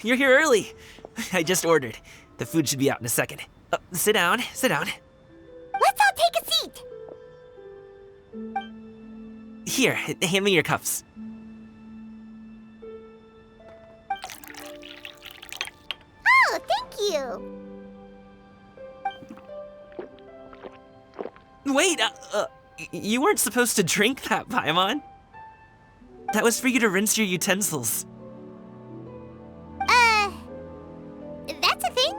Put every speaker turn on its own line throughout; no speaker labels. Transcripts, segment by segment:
you're here early. I just ordered. The food should be out in a second. Sit down, sit down.
Let's all take a seat.
Here, hand me your cups.
Oh, thank you.
Wait, you weren't supposed to drink that, Paimon. That was for you to rinse your utensils.
That's a thing?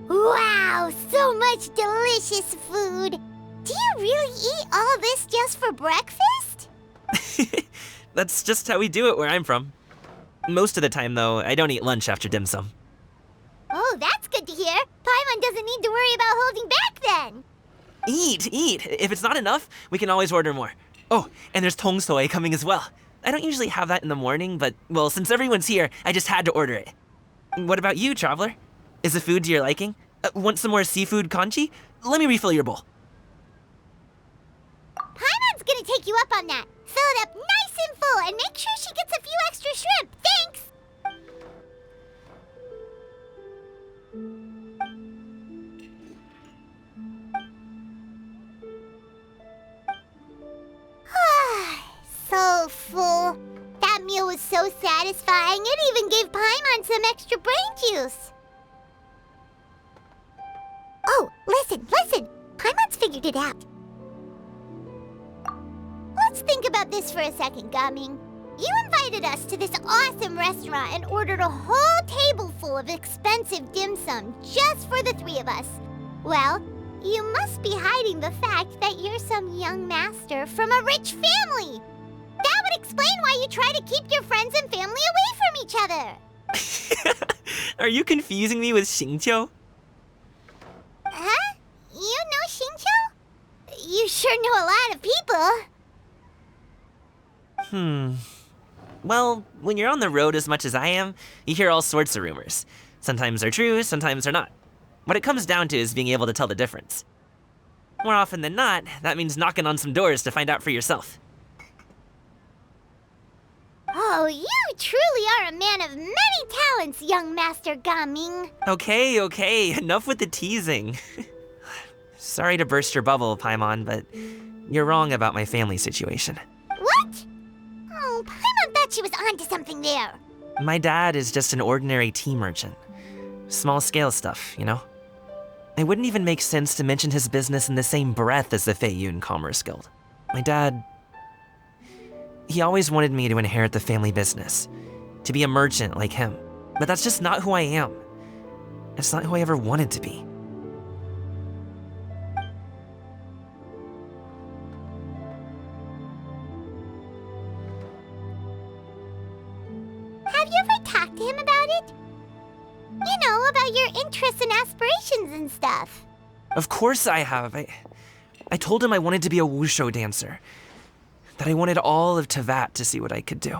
Wow, so much delicious food. Do you really eat all this just for breakfast?
That's just how we do it where I'm from. Most of the time, though, I don't eat lunch after dim sum.
Oh, that's good to hear. Paimon doesn't need to worry about holding back then.
Eat, eat. If it's not enough, we can always order more. Oh, and there's tong soy coming as well. I don't usually have that in the morning, but, well, since everyone's here, I just had to order it. What about you, traveler? Is the food to your liking? Want some more seafood congee? Let me refill your bowl.
Paimon's gonna take you up on that. Fill it up nice and full and make sure she gets a few extra shrimp. Thanks! So full. That meal was so satisfying, it even gave Paimon some extra brain juice. Oh, listen! Paimon's figured it out. Let's think about this for a second, Gaming. You invited us to this awesome restaurant and ordered a whole table full of expensive dim sum just for the three of us. Well, you must be hiding the fact that you're some young master from a rich family. That would explain why you try to keep your friends and family away from each other.
Are you confusing me with Xingqiu?
Huh? You know Xingqiu? You sure know a lot of people.
Well, when you're on the road as much as I am, you hear all sorts of rumors. Sometimes they're true, sometimes they're not. What it comes down to is being able to tell the difference. More often than not, that means knocking on some doors to find out for yourself.
Oh, you truly are a man of many talents, young Master Gaming.
Okay, enough with the teasing. Sorry to burst your bubble, Paimon, but you're wrong about my family situation.
What? Oh, Paimon thought she was onto something there.
My dad is just an ordinary tea merchant. Small-scale stuff, you know? It wouldn't even make sense to mention his business in the same breath as the Xianyun Commerce Guild. My dad... he always wanted me to inherit the family business, to be a merchant like him. But that's just not who I am. It's not who I ever wanted to be.
Have you ever talked to him about it? You know, about your interests and aspirations and stuff.
Of course I have. I told him I wanted to be a wushu dancer. That I wanted all of Tevat to see what I could do.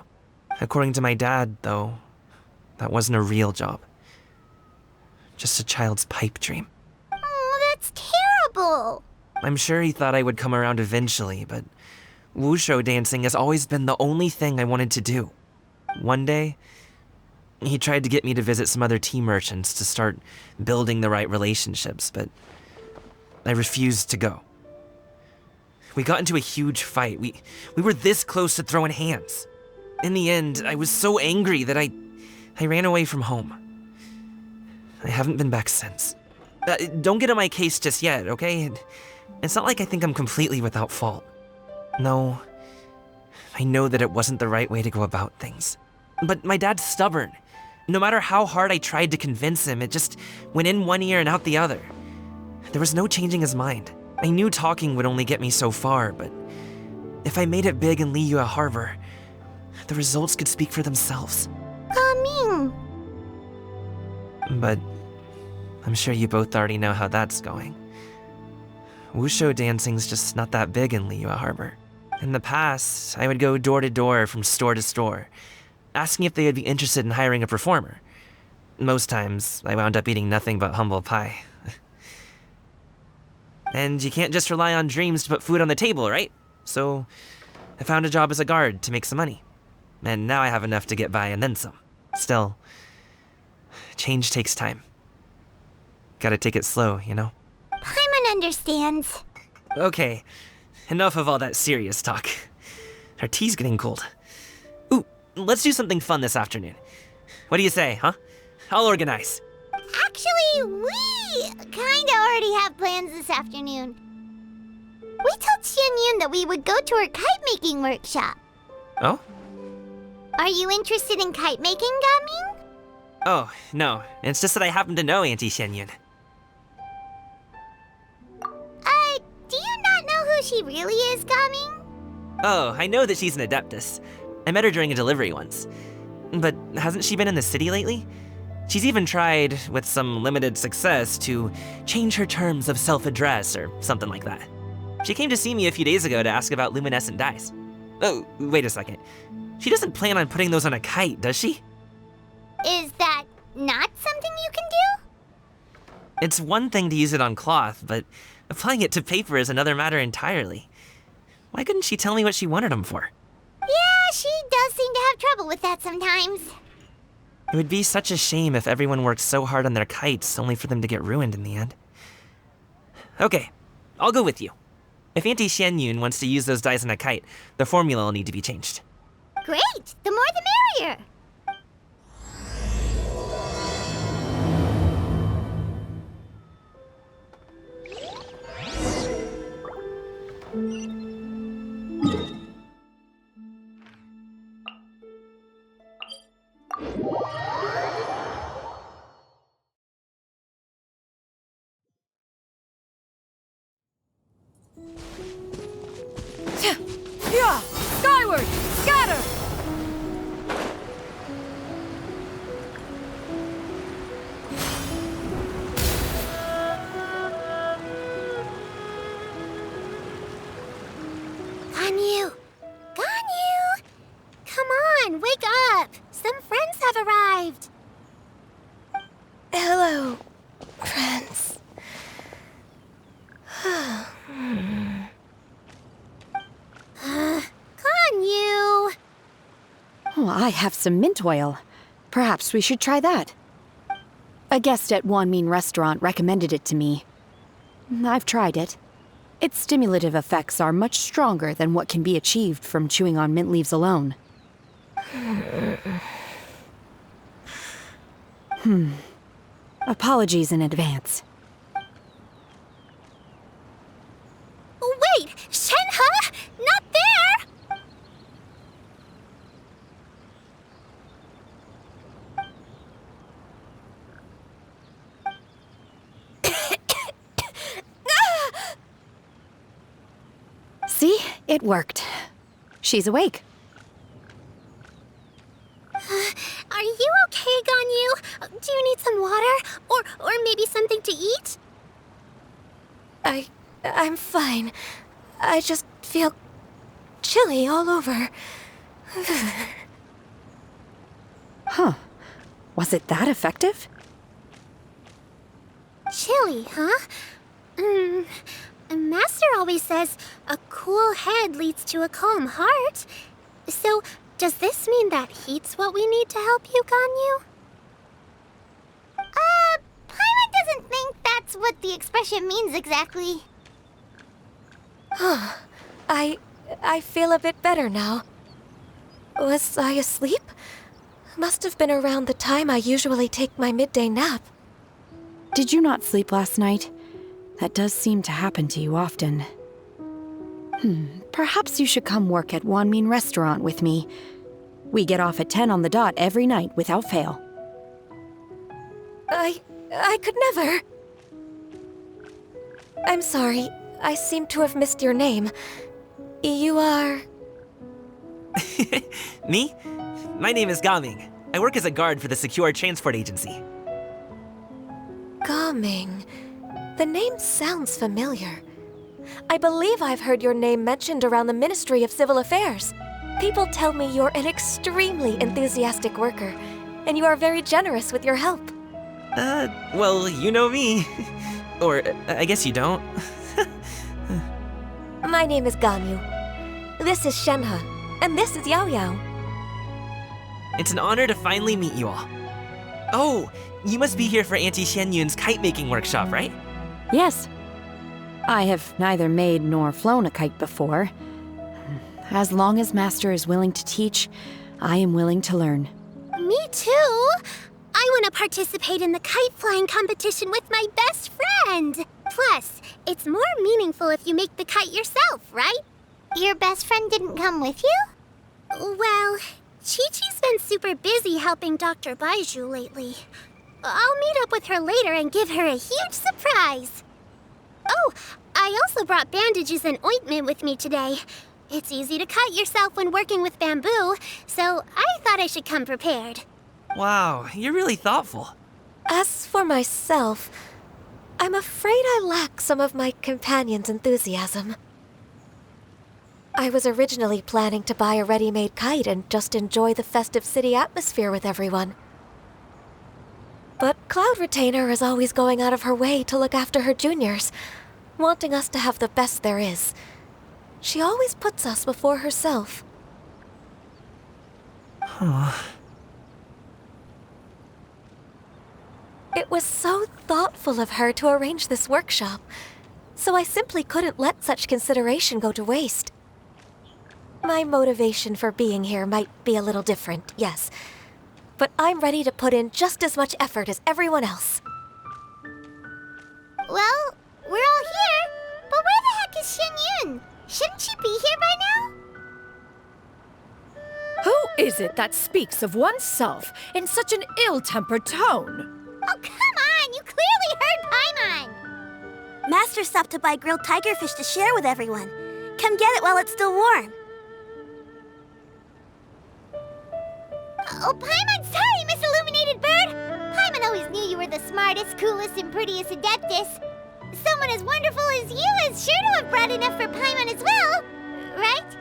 According to my dad, though, that wasn't a real job. Just a child's pipe dream.
Oh, that's terrible.
I'm sure he thought I would come around eventually, but wushu dancing has always been the only thing I wanted to do. One day, he tried to get me to visit some other tea merchants to start building the right relationships, but I refused to go. We got into a huge fight. We were this close to throwing hands. In the end, I was so angry that I ran away from home. I haven't been back since. Don't get on my case just yet, okay? It's not like I think I'm completely without fault. No, I know that it wasn't the right way to go about things. But my dad's stubborn. No matter how hard I tried to convince him, it just went in one ear and out the other. There was no changing his mind. I knew talking would only get me so far, but if I made it big in Liyue Harbor, the results could speak for themselves.
Gaming.
But I'm sure you both already know how that's going. Wushu dancing's just not that big in Liyue Harbor. In the past, I would go door to door from store to store, asking if they would be interested in hiring a performer. Most times, I wound up eating nothing but humble pie. And you can't just rely on dreams to put food on the table, right? So I found a job as a guard to make some money. And now I have enough to get by and then some. Still, change takes time. Gotta take it slow, you know?
Paimon understands.
Okay, enough of all that serious talk. Our tea's getting cold. Ooh, let's do something fun this afternoon. What do you say, huh? I'll organize.
Actually, we kinda already have plans this afternoon. We told Xianyun that we would go to her kite-making workshop.
Oh?
Are you interested in kite-making, Gaming?
Oh, no. It's just that I happen to know Auntie Xianyun.
Do you not know who she really is, Gaming?
Oh, I know that she's an Adeptus. I met her during a delivery once. But hasn't she been in the city lately? She's even tried, with some limited success, to change her terms of self-address or something like that. She came to see me a few days ago to ask about luminescent dyes. Oh, wait a second. She doesn't plan on putting those on a kite, does she?
Is that not something you can do?
It's one thing to use it on cloth, but applying it to paper is another matter entirely. Why couldn't she tell me what she wanted them for?
Yeah, she does seem to have trouble with that sometimes.
It would be such a shame if everyone worked so hard on their kites only for them to get ruined in the end. Okay, I'll go with you. If Auntie Xianyun wants to use those dyes on a kite, the formula will need to be changed.
Great! The more the merrier!
Yeah! Skyward! Scatter!
Ganyu! Ganyu! Come on, wake up! Some friends have arrived!
Hello, friends.
Ganyu!
Oh, I have some mint oil. Perhaps we should try that. A guest at Wanmin Restaurant recommended it to me. I've tried it. Its stimulative effects are much stronger than what can be achieved from chewing on mint leaves alone. Apologies in advance.
Wait! Shenhe? Not there!
See? It worked. She's awake.
Are you okay, Ganyu? Do you need some water? Or maybe something to eat?
I'm fine. I just feel chilly all over. Huh. Was it that effective?
Chilly, huh? Master always says a cool head leads to a calm heart. So, does this mean that heat's what we need to help you, Ganyu? Paimon doesn't think that's what the expression means exactly.
I feel a bit better now. Was I asleep? Must have been around the time I usually take my midday nap.
Did you not sleep last night? That does seem to happen to you often. Perhaps you should come work at Wanmin Restaurant with me. We get off at 10 on the dot every night without fail.
I could never. I'm sorry. I seem to have missed your name. You are...
Me? My name is Gaming. I work as a guard for the Secure Transport Agency.
Gaming. The name sounds familiar. I believe I've heard your name mentioned around the Ministry of Civil Affairs. People tell me you're an extremely enthusiastic worker, and you are very generous with your help.
Well, you know me. Or, I guess you don't.
My name is Ganyu. This is Shenhe, and this is Yaoyao.
It's an honor to finally meet you all. Oh, you must be here for Auntie Xianyun's kite-making workshop, right?
Yes. I have neither made nor flown a kite before. As long as Master is willing to teach, I am willing to learn.
Me too! I want to participate in the kite flying competition with my best friend! Plus, it's more meaningful if you make the kite yourself, right? Your best friend didn't come with you? Well, Chi-Chi's been super busy helping Dr. Baiju lately. I'll meet up with her later and give her a huge surprise. Oh, I also brought bandages and ointment with me today. It's easy to cut yourself when working with bamboo, so I thought I should come prepared.
Wow, you're really thoughtful.
As for myself, I'm afraid I lack some of my companion's enthusiasm. I was originally planning to buy a ready-made kite and just enjoy the festive city atmosphere with everyone. But Cloud Retainer is always going out of her way to look after her juniors, wanting us to have the best there is. She always puts us before herself. It was so thoughtful of her to arrange this workshop, so I simply couldn't let such consideration go to waste. My motivation for being here might be a little different, yes, but I'm ready to put in just as much effort as everyone else.
Well, we're all here, but where the heck is Xianyun? Shouldn't she be here by now?
Who is it that speaks of oneself in such an ill-tempered tone?
Oh, come on! You clearly heard Paimon! Master stopped to buy grilled tigerfish to share with everyone. Come get it while it's still warm. Oh, Paimon, sorry, Miss Illuminated Bird! Paimon always knew you were the smartest, coolest, and prettiest Adeptus. Someone as wonderful as you is sure to have brought enough for Paimon as well, right?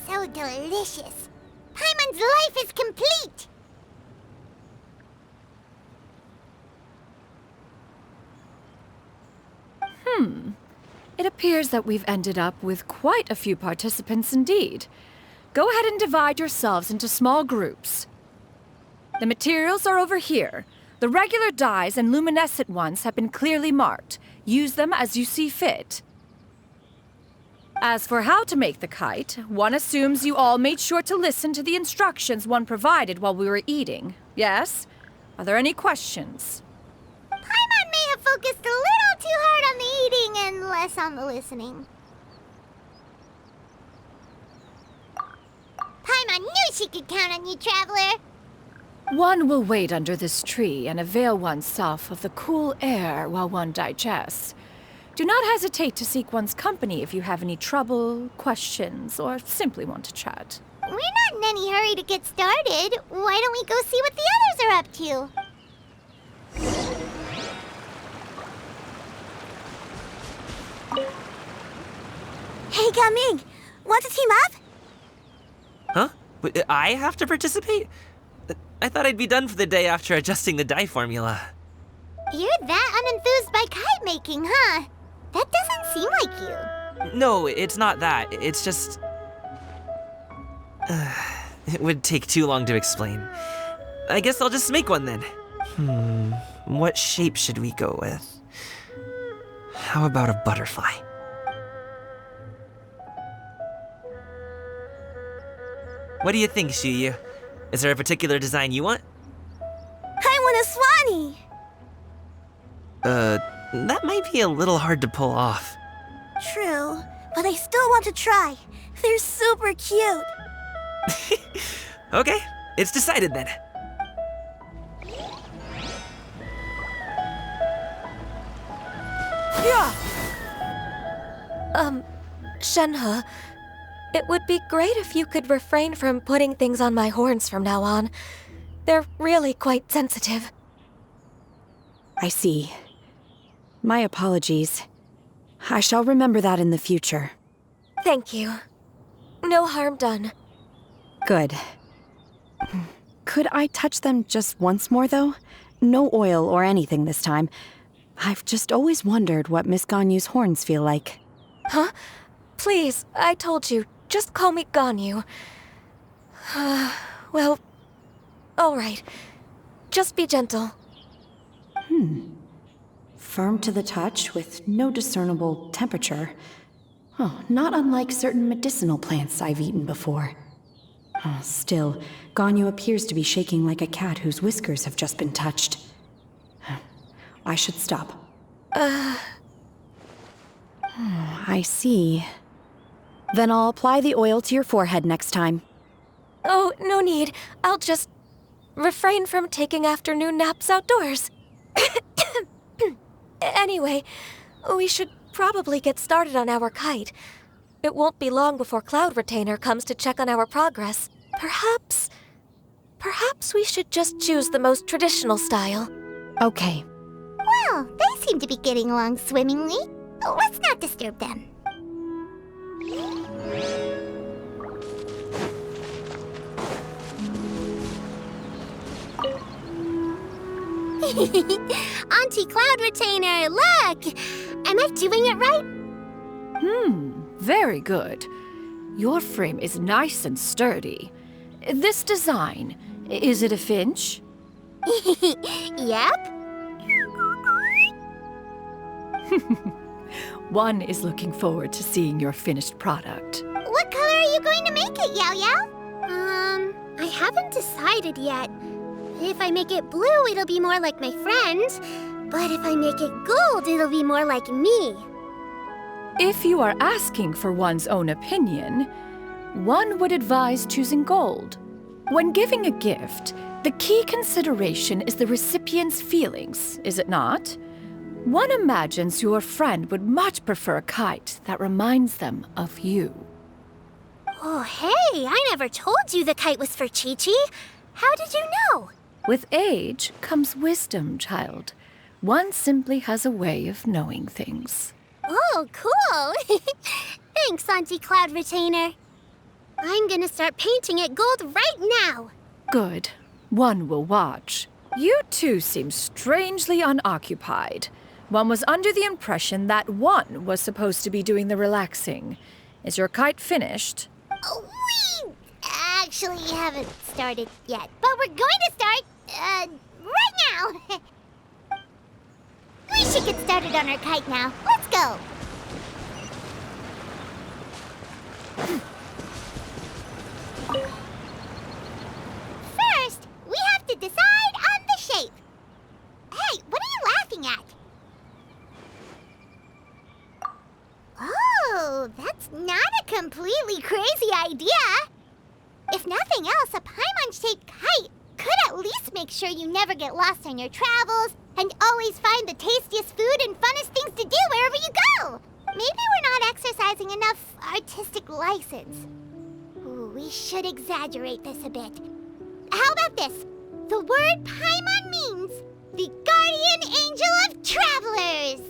So delicious. Paimon's life is complete.
It appears that we've ended up with quite a few participants indeed. Go ahead and divide yourselves into small groups. The materials are over here. The regular dyes and luminescent ones have been clearly marked. Use them as you see fit. As for how to make the kite, one assumes you all made sure to listen to the instructions one provided while we were eating. Yes? Are there any questions?
Paimon may have focused a little too hard on the eating and less on the listening. Paimon knew she could count on you, Traveler.
One will wait under this tree and avail oneself of the cool air while one digests. Do not hesitate to seek one's company if you have any trouble, questions, or simply want to chat.
We're not in any hurry to get started. Why don't we go see what the others are up to? Hey, Gaming! Want to team up?
Huh? I have to participate? I thought I'd be done for the day after adjusting the dye formula.
You're that unenthused by kite-making, huh? That doesn't seem like you.
No, it's not that. It's just... it would take too long to explain. I guess I'll just make one then. What shape should we go with? How about a butterfly? What do you think, Shuyu? Is there a particular design you want?
I want a swanee!
That might be a little hard to pull off.
True, but I still want to try. They're super cute.
Okay, it's decided then.
Shenhe, it would be great if you could refrain from putting things on my horns from now on. They're really quite sensitive.
I see. My apologies. I shall remember that in the future.
Thank you. No harm done.
Good. Could I touch them just once more, though? No oil or anything this time. I've just always wondered what Miss Ganyu's horns feel like.
Huh? Please, I told you, just call me Ganyu. Well, all right. Just be gentle.
Firm to the touch with no discernible temperature. Oh, not unlike certain medicinal plants I've eaten before. Oh, still, Ganyu appears to be shaking like a cat whose whiskers have just been touched. I should stop. I see. Then I'll apply the oil to your forehead next time.
Oh, no need. I'll just refrain from taking afternoon naps outdoors. Anyway, we should probably get started on our kite. It won't be long before Cloud Retainer comes to check on our progress. Perhaps we should just choose the most traditional style.
Okay.
Well, they seem to be getting along swimmingly. Let's not disturb them. Auntie Cloud Retainer, look! Am I doing it right?
Very good. Your frame is nice and sturdy. This design, is it a finch?
Yep.
One is looking forward to seeing your finished product.
What color are you going to make it, Yaoyao? I haven't decided yet. If I make it blue, it'll be more like my friend. But if I make it gold, it'll be more like me.
If you are asking for one's own opinion, one would advise choosing gold. When giving a gift, the key consideration is the recipient's feelings, is it not? One imagines your friend would much prefer a kite that reminds them of you.
Oh, hey, I never told you the kite was for Chi-Chi. How did you know?
With age comes wisdom, child. One simply has a way of knowing things.
Oh, cool. Thanks, Auntie Cloud Retainer. I'm gonna start painting it gold right now.
Good. One will watch. You two seem strangely unoccupied. One was under the impression that one was supposed to be doing the relaxing. Is your kite finished?
We actually haven't started yet, but we're going to start, right now. We should get started on our kite now. Let's go. First, we have to decide on the shape. Hey, what are you laughing at? Oh, that's not a completely crazy idea. If nothing else, a Paimon-shaped kite could at least make sure you never get lost on your travels and always find the tastiest food and funnest things to do wherever you go. Maybe we're not exercising enough artistic license. Ooh, we should exaggerate this a bit. How about this? The word Paimon means the guardian angel of travelers.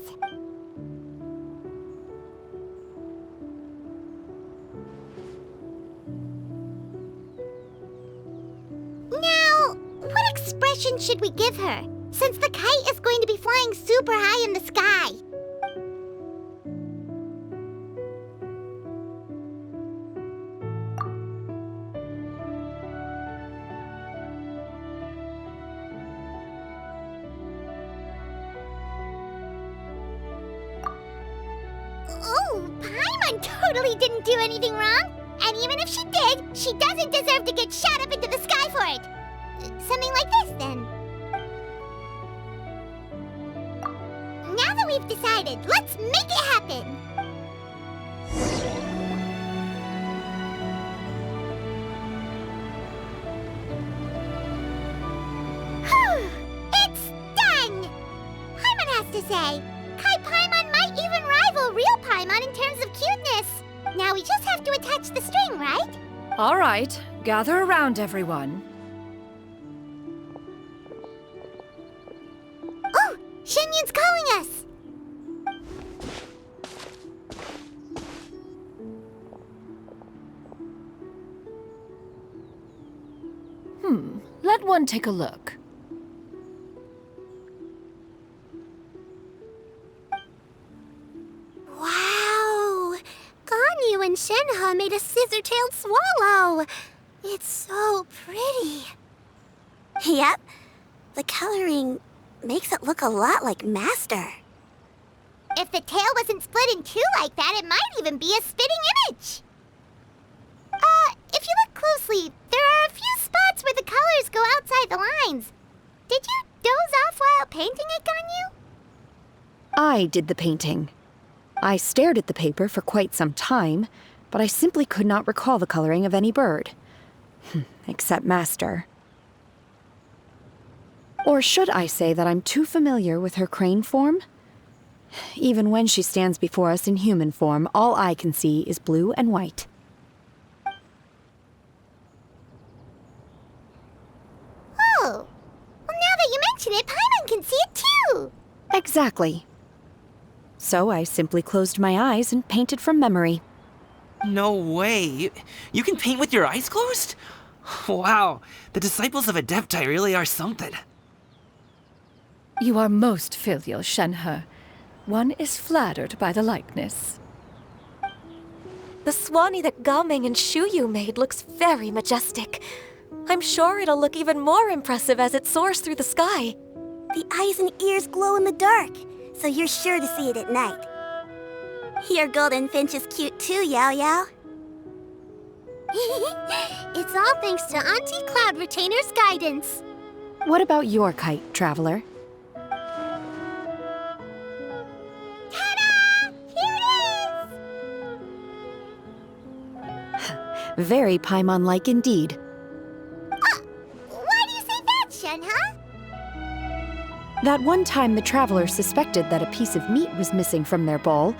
Now, what expression should we give her, since the kite is going to be flying super high in the sky? Oh, Paimon totally didn't do anything wrong. And even if she did, she doesn't deserve to get shot up into the sky for it. Something like this, then. Now that we've decided, let's make it happen. Whew, it's done! Paimon has to say, Kai Paimon might even rival real Paimon in terms of cuteness. Now we just have to attach the string, right?
All right, gather around, everyone.
Oh, Shenyun's calling us!
everyone take a look.
Wow! Ganyu and Shenhe made a scissor-tailed swallow. It's so pretty. Yep. The coloring makes it look a lot like Master. If the tail wasn't split in two like that, it might even be a spitting image. If you look closely, there are a few spots where the colors go outside the lines. Did you doze off while painting it, Ganyu?
I did the painting. I stared at the paper for quite some time, but I simply could not recall the coloring of any bird. Except Master. Or should I say that I'm too familiar with her crane form? Even when she stands before us in human form, all I can see is blue and white.
Oh, well, now that you mention it, Paimon can see it too.
Exactly. So I simply closed my eyes and painted from memory.
No way. You can paint with your eyes closed? Wow, the disciples of Adepti really are something.
You are most filial, Shenhe. One is flattered by the likeness.
The Swanee that Gaming and Shuyu made looks very majestic. I'm sure it'll look even more impressive as it soars through the sky.
The eyes and ears glow in the dark, so you're sure to see it at night. Your golden finch is cute too, Yaoyao. It's all thanks to Auntie Cloud Retainer's guidance.
What about your kite, Traveler?
Ta-da! Here it is!
Very Paimon-like indeed.
Why do you say that, Shenhe?
That one time the Traveler suspected that a piece of meat was missing from their bowl,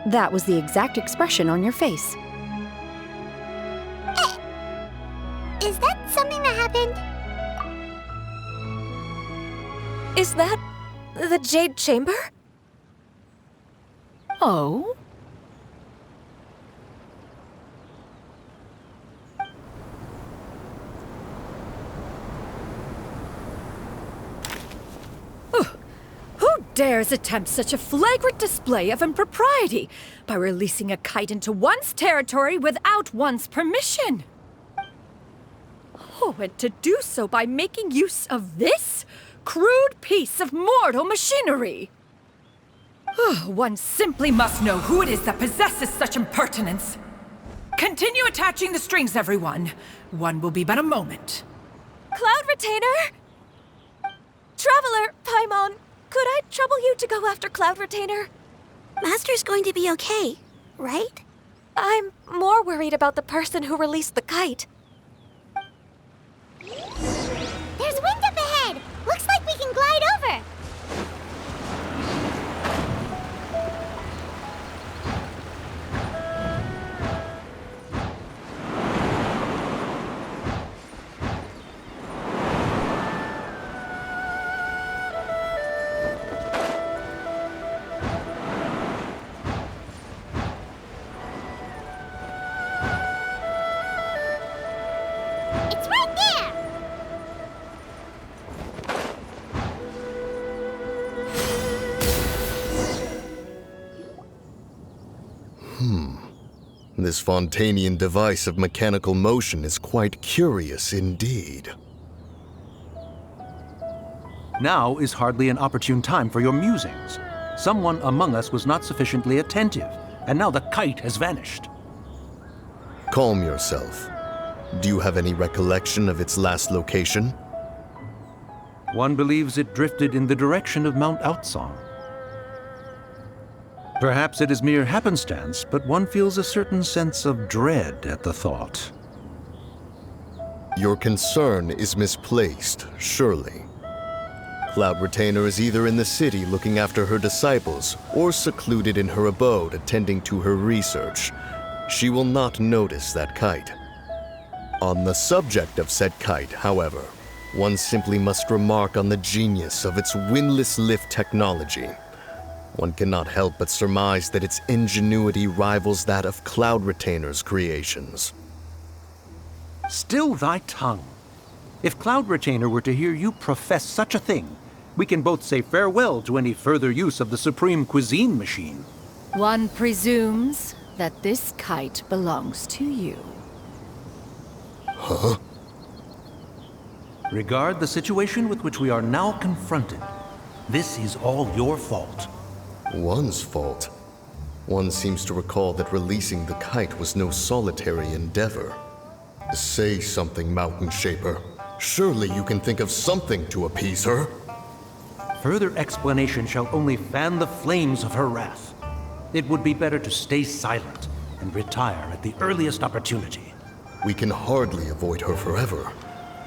that was the exact expression on your face.
Is that something that happened?
Is that the Jade Chamber?
Oh? Who dares attempt such a flagrant display of impropriety by releasing a kite into one's territory without one's permission? Oh, and to do so by making use of this crude piece of mortal machinery. One simply must know who it is that possesses such impertinence. Continue attaching the strings, everyone. One will be but a moment.
Cloud Retainer? Traveler, Paimon, could I trouble you to go after Cloud Retainer?
Master's going to be okay, right?
I'm more worried about the person who released the kite.
There's wind up ahead! Looks like we can glide over! It's right there!
This Fontanian device of mechanical motion is quite curious indeed.
Now is hardly an opportune time for your musings. Someone among us was not sufficiently attentive, and now the kite has vanished.
Calm yourself. Do you have any recollection of its last location?
One believes it drifted in the direction of Mount Aocang. Perhaps it is mere happenstance, but one feels a certain sense of dread at the thought.
Your concern is misplaced, surely. Cloud Retainer is either in the city looking after her disciples, or secluded in her abode attending to her research. She will not notice that kite. On the subject of said kite, however, one simply must remark on the genius of its windless lift technology. One cannot help but surmise that its ingenuity rivals that of Cloud Retainer's creations.
Still thy tongue. If Cloud Retainer were to hear you profess such a thing, we can both say farewell to any further use of the Supreme Cuisine Machine.
One presumes that this kite belongs to you.
Huh?
Regard the situation with which we are now confronted. This is all your fault.
One's fault. One seems to recall that releasing the kite was no solitary endeavor. Say something, Mountain Shaper. Surely you can think of something to appease her.
Further explanation shall only fan the flames of her wrath. It would be better to stay silent and retire at the earliest opportunity.
We can hardly avoid her forever.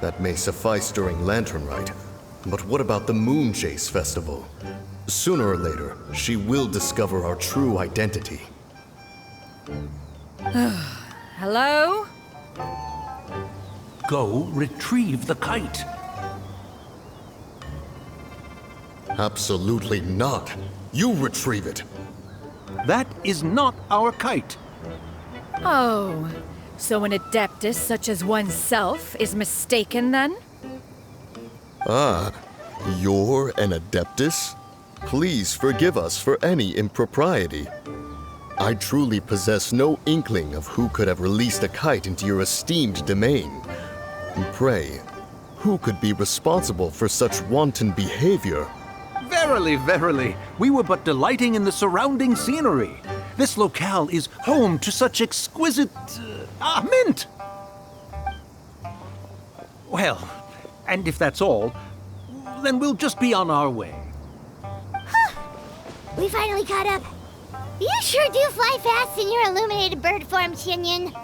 That may suffice during Lantern Rite. But what about the Moon Chase Festival? Sooner or later, she will discover our true identity.
Hello?
Go retrieve the kite.
Absolutely not. You retrieve it.
That is not our kite.
Oh, so an adeptus such as oneself is mistaken then?
Ah, you're an adeptus? Please forgive us for any impropriety. I truly possess no inkling of who could have released a kite into your esteemed domain. Pray, who could be responsible for such wanton behavior?
Verily, verily, we were but delighting in the surrounding scenery. This locale is home to such exquisite... mint! Well, and if that's all, then we'll just be on our way.
We finally caught up. You sure do fly fast in your illuminated bird form, Xianyun.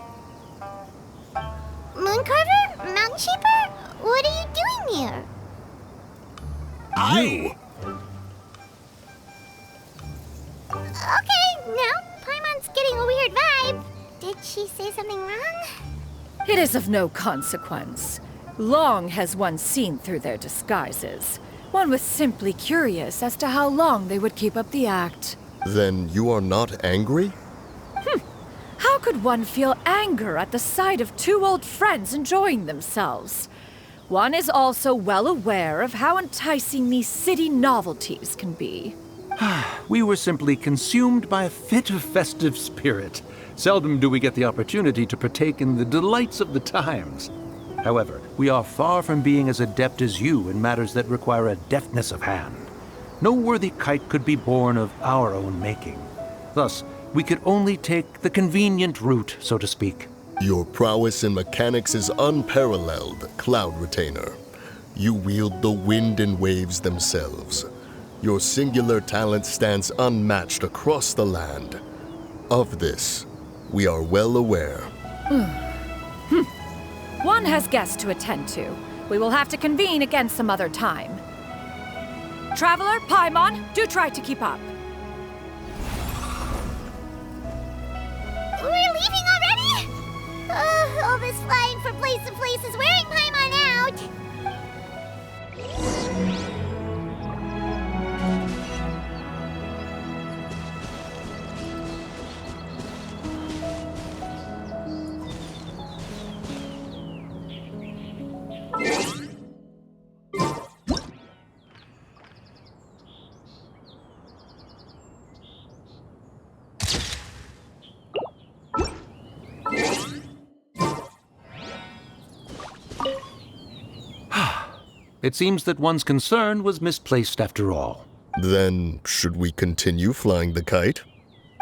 Mooncarver? Mountain Shaper? What are you doing here?
You!
Okay, now Paimon's getting a weird vibe. Did she say something wrong?
It is of no consequence. Long has one seen through their disguises. One was simply curious as to how long they would keep up the act.
Then you are not angry?
How could one feel anger at the sight of two old friends enjoying themselves? One is also well aware of how enticing these city novelties can be.
We were simply consumed by a fit of festive spirit. Seldom do we get the opportunity to partake in the delights of the times. However, we are far from being as adept as you in matters that require a deftness of hand. No worthy kite could be born of our own making. Thus, we could only take the convenient route, so to speak.
Your prowess in mechanics is unparalleled, Cloud Retainer. You wield the wind and waves themselves. Your singular talent stands unmatched across the land. Of this, we are well aware.
One has guests to attend to. We will have to convene again some other time. Traveler, Paimon, do try to keep up.
We're leaving already? All this flying from place to place is wearing Paimon out.
It seems that one's concern was misplaced after all.
Then, should we continue flying the kite?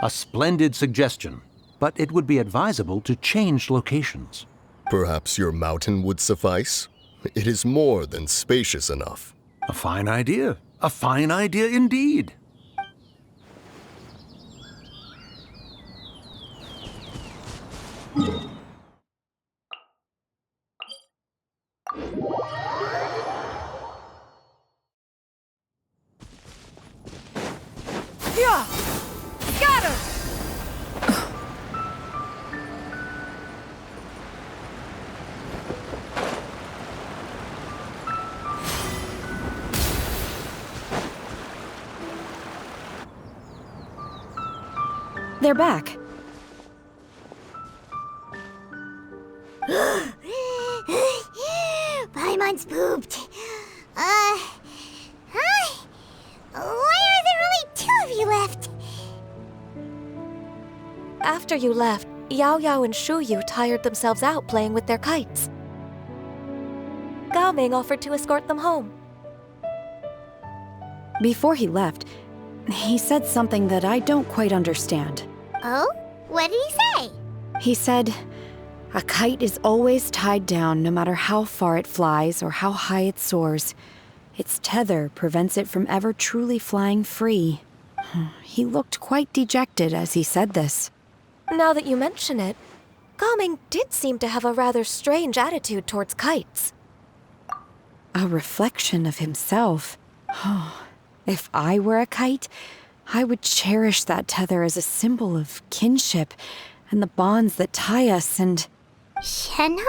A splendid suggestion, but it would be advisable to change locations.
Perhaps your mountain would suffice? It is more than spacious enough.
A fine idea. A fine idea indeed.
Yeah! Scatter!
They're back.
Paimon, Paimon's pooped. Hi. Why are there only 2 of you left?
After you left, Yaoyao and Shuyu tired themselves out playing with their kites. Gaming offered to escort them home.
Before he left, he said something that I don't quite understand.
Oh? What did he say?
He said, a kite is always tied down no matter how far it flies or how high it soars. Its tether prevents it from ever truly flying free. He looked quite dejected as he said this.
Now that you mention it, Gaming did seem to have a rather strange attitude towards kites.
A reflection of himself. If I were a kite, I would cherish that tether as a symbol of kinship and the bonds that tie us and...
Shenhe?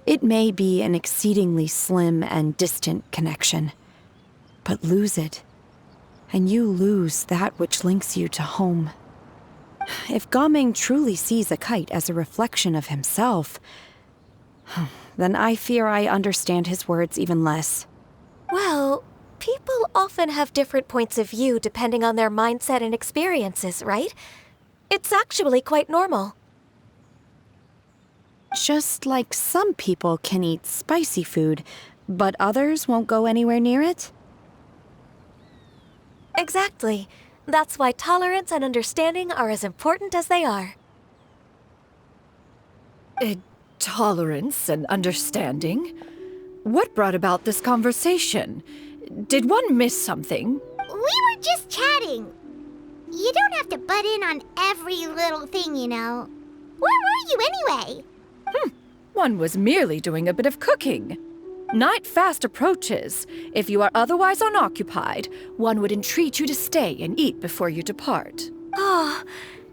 It may be an exceedingly slim and distant connection, but lose it, and you lose that which links you to home. If Gaming truly sees a kite as a reflection of himself, then I fear I understand his words even less.
Well, people often have different points of view depending on their mindset and experiences, right? It's actually quite normal.
Just like some people can eat spicy food, but others won't go anywhere near it?
Exactly. That's why tolerance and understanding are as important as they are.
Tolerance and understanding? What brought about this conversation? Did one miss something?
We were just chatting. You don't have to butt in on every little thing, you know. Where were you anyway?
One was merely doing a bit of cooking. Night fast approaches. If you are otherwise unoccupied, one would entreat you to stay and eat before you depart.
Oh,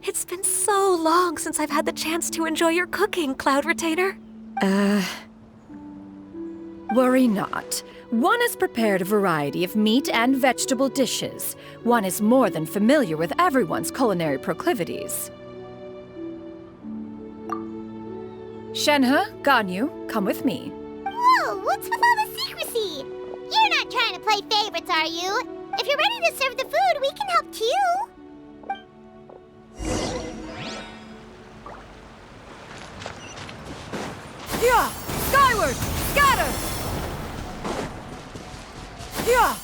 it's been so long since I've had the chance to enjoy your cooking, Cloud Retainer.
Worry not. One has prepared a variety of meat and vegetable dishes. One is more than familiar with everyone's culinary proclivities. Shenhe, Ganyu, come with me.
Whoa, what's with all the secrecy? You're not trying to play favorites, are you? If you're ready to serve the food, we can help too.
Yeah! Skyward! Scatter! Yeah!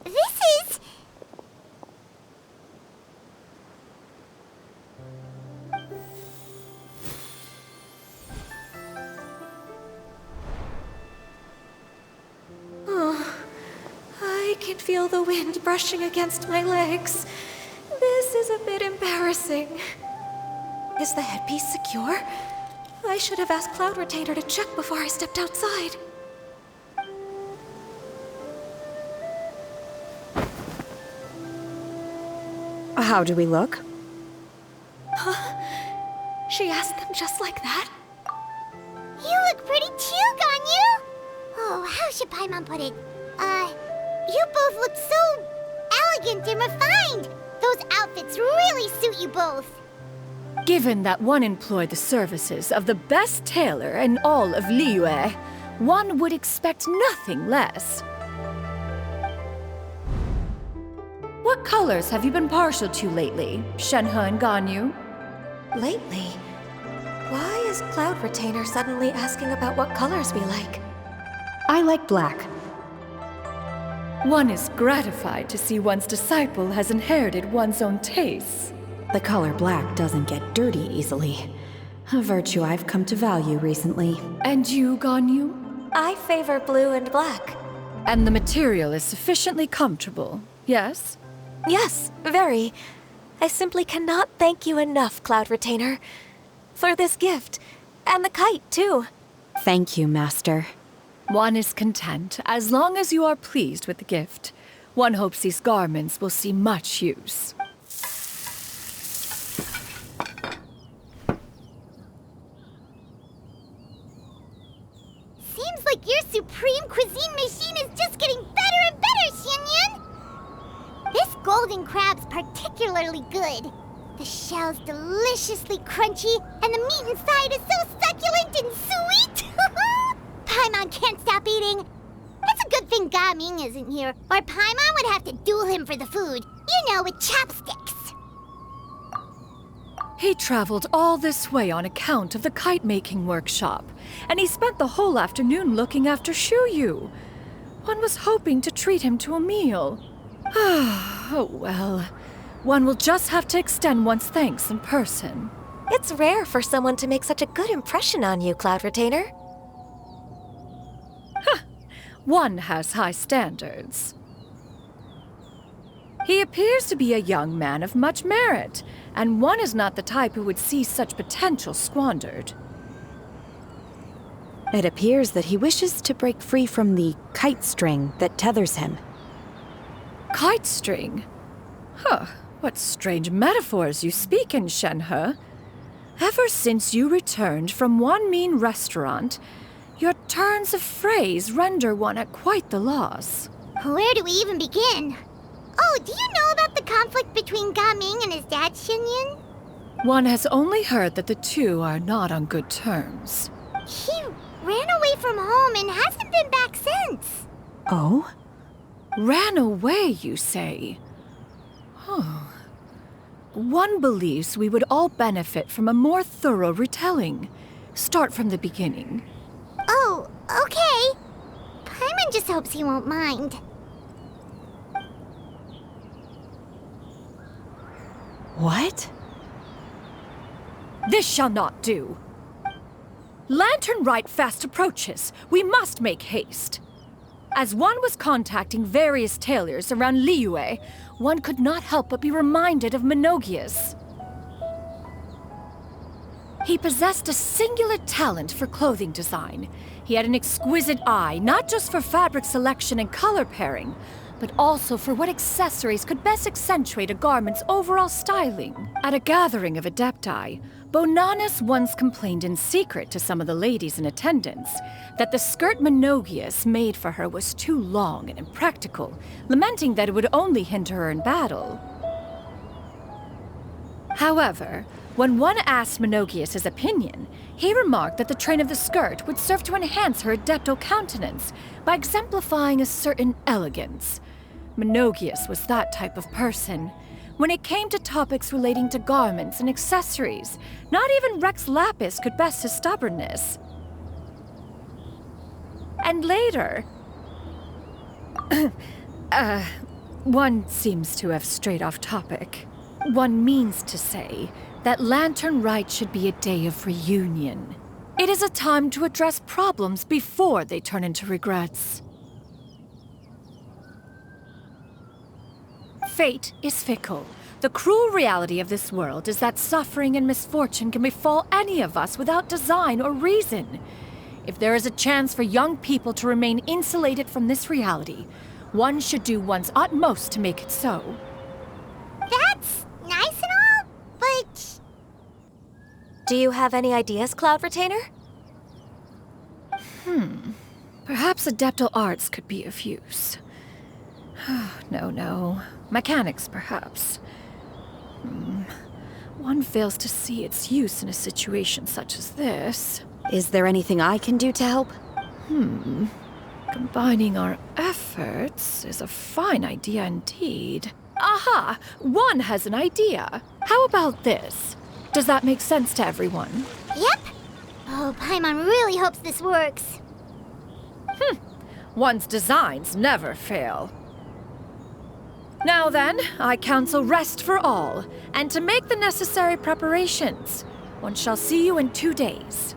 This is...
Oh, I can feel the wind brushing against my legs. This is a bit embarrassing. Is the headpiece secure? I should have asked Cloud Retainer to check before I stepped outside.
How do we look?
She asked them just like that?
You look pretty too, Ganyu! Oh, how should Paimon put it? You both look so elegant and refined! Those outfits really suit you both.
Given that one employed the services of the best tailor in all of Liyue, one would expect nothing less. What colors have you been partial to lately, Shenhe and Ganyu?
Lately? Why is Cloud Retainer suddenly asking about what colors we like?
I like black.
One is gratified to see one's disciple has inherited one's own tastes.
The color black doesn't get dirty easily. A virtue I've come to value recently.
And you, Ganyu?
I favor blue and black.
And the material is sufficiently comfortable, yes?
Yes, very. I simply cannot thank you enough, Cloud Retainer. For this gift. And the kite, too.
Thank you, Master.
One is content, as long as you are pleased with the gift. One hopes these garments will see much use.
Seems like your supreme cuisine machine is just getting better and better, Xianyun! This golden crab's particularly good. The shell's deliciously crunchy, and the meat inside is so succulent and sweet! Paimon can't stop eating. It's a good thing Gaming isn't here, or Paimon would have to duel him for the food. You know, with chopsticks.
He traveled all this way on account of the kite-making workshop, and he spent the whole afternoon looking after Shuyu. One was hoping to treat him to a meal. Oh well. One will just have to extend one's thanks in person.
It's rare for someone to make such a good impression on you, Cloud Retainer.
One has high standards. He appears to be a young man of much merit, and one is not the type who would see such potential squandered.
It appears that he wishes to break free from the kite string that tethers him.
Kite string? Huh, what strange metaphors you speak in, Shenhe. Ever since you returned from one mean restaurant, your turns of phrase render one at quite the loss.
Where do we even begin? Oh, do you know about the conflict between Gaming and his dad, Xianyun?
One has only heard that the two are not on good terms.
He ran away from home and hasn't been back since.
Oh?
Ran away, you say? One believes we would all benefit from a more thorough retelling. Start from the beginning.
Oh, okay. Paimon just hopes he won't mind.
What?
This shall not do. Lantern Rite fast approaches. We must make haste. As one was contacting various tailors around Liyue, one could not help but be reminded of Menogias. He possessed a singular talent for clothing design. He had an exquisite eye, not just for fabric selection and color pairing, but also for what accessories could best accentuate a garment's overall styling. At a gathering of adepti, Bonanis once complained in secret to some of the ladies in attendance that the skirt Menogias made for her was too long and impractical, lamenting that it would only hinder her in battle. However, when one asked Menogias his opinion, he remarked that the train of the skirt would serve to enhance her adeptal countenance by exemplifying a certain elegance. Menogias was that type of person. When it came to topics relating to garments and accessories, not even Rex Lapis could best his stubbornness. And later... one seems to have strayed off topic. One means to say that Lantern Rite should be a day of reunion. It is a time to address problems before they turn into regrets. Fate is fickle. The cruel reality of this world is that suffering and misfortune can befall any of us without design or reason. If there is a chance for young people to remain insulated from this reality, one should do one's utmost to make it so.
That's nice and all, but...
Do you have any ideas, Cloud Retainer?
Perhaps adeptal arts could be of use. No. Mechanics, perhaps. One fails to see its use in a situation such as this.
Is there anything I can do to help?
Combining our efforts is a fine idea indeed. Aha! One has an idea. How about this? Does that make sense to everyone?
Yep. Oh, Paimon really hopes this works.
One's designs never fail. Now then, I counsel rest for all, and to make the necessary preparations. One shall see you in 2 days.